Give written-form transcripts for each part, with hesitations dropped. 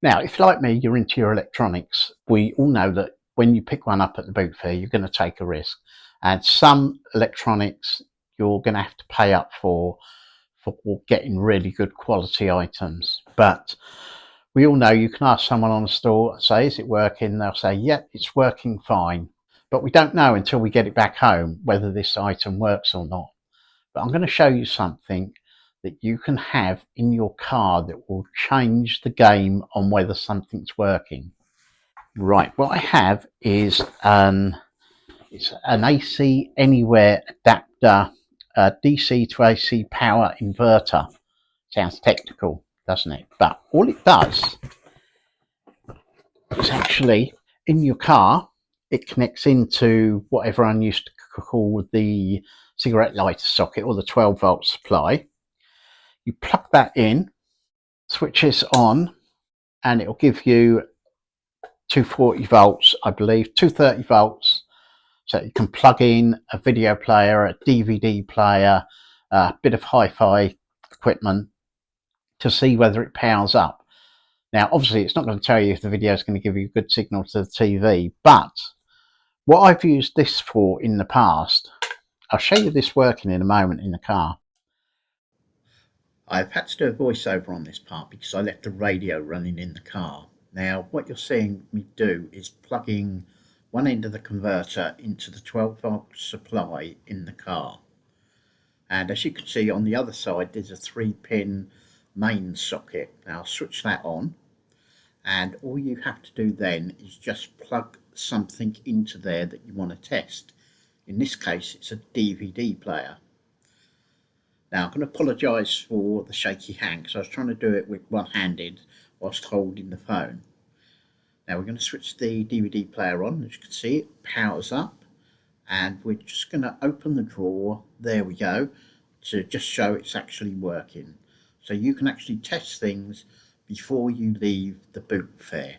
Now, if like me, you're into your electronics, we all know that when you pick one up at the boot fair, you're going to take a risk. And some electronics you're going to have to pay up for getting really good quality items. But we all know you can ask someone on the store, say, is it working? They'll say, yep, it's working fine. But we don't know until we get it back home whether this item works or not. But I'm going to show you something that you can have in your car that will change the game on whether something's working. Right, what I have is it's an AC Anywhere adapter, DC to AC power inverter. Sounds technical, doesn't it? But all it does is actually in your car, it connects into what everyone used to call the cigarette lighter socket or the 12-volt supply. You plug that in, switch this on, and it'll give you 240 volts, I believe, 230 volts. So you can plug in a video player, a DVD player, a bit of hi-fi equipment to see whether it powers up. Now, obviously, it's not going to tell you if the video is going to give you a good signal to the TV, but what I've used this for in the past, I'll show you this working in a moment in the car. I've had to do a voiceover on this part because I left the radio running in the car. Now, what you're seeing me do is plugging one end of the converter into the 12-volt supply in the car. And as you can see on the other side, there's a 3-pin main socket. Now, I'll switch that on. And all you have to do then is just plug something into there that you want to test. In this case, it's a DVD player. Now, I'm going to apologise for the shaky hand because I was trying to do it with one-handed whilst holding the phone. Now, we're going to switch the DVD player on. As you can see, it powers up. And we're just going to open the drawer. There we go. To just show it's actually working. So you can actually test things before you leave the boot fair.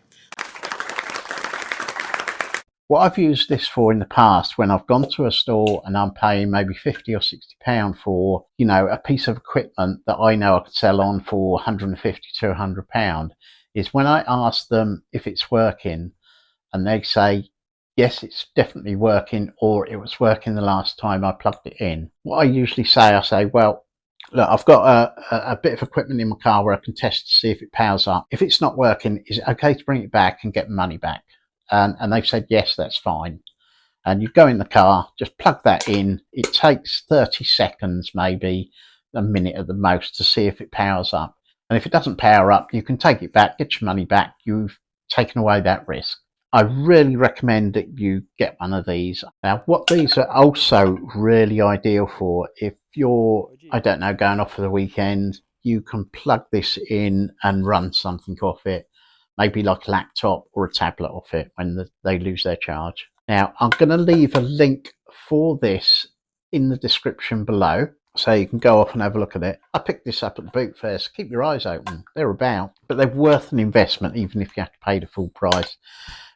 What I've used this for in the past, when I've gone to a store and I'm paying maybe £50 or £60 for, you know, a piece of equipment that I know I could sell on for £150 to £200, is when I ask them if it's working and they say, yes, it's definitely working, or it was working the last time I plugged it in. What I usually say, I say, well, look, I've got a bit of equipment in my car where I can test to see if it powers up. If it's not working, is it okay to bring it back and get money back? And they've said, yes, that's fine. And you go in the car, just plug that in. It takes 30 seconds, maybe a minute at the most, to see if it powers up. And if it doesn't power up, you can take it back, get your money back. You've taken away that risk. I really recommend that you get one of these. Now, what these are also really ideal for, if you're, I don't know, going off for the weekend, you can plug this in and run something off it, maybe like a laptop or a tablet off it when they lose their charge. Now, I'm going to leave a link for this in the description below, so you can go off and have a look at it. I picked this up at the boot fair, so keep your eyes open. They're about, but they're worth an investment, even if you have to pay the full price,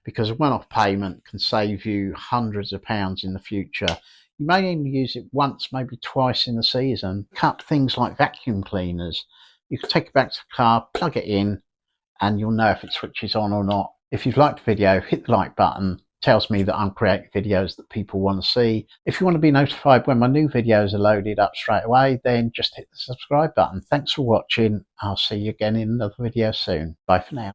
because a one-off payment can save you hundreds of pounds in the future. You may only use it once, maybe twice in the season. Cut things like vacuum cleaners. You can take it back to the car, plug it in, and you'll know if it switches on or not. If you've liked the video, hit the like button. It tells me that I'm creating videos that people want to see. If you want to be notified when my new videos are loaded up straight away, then just hit the subscribe button. Thanks for watching. I'll see you again in another video soon. Bye for now.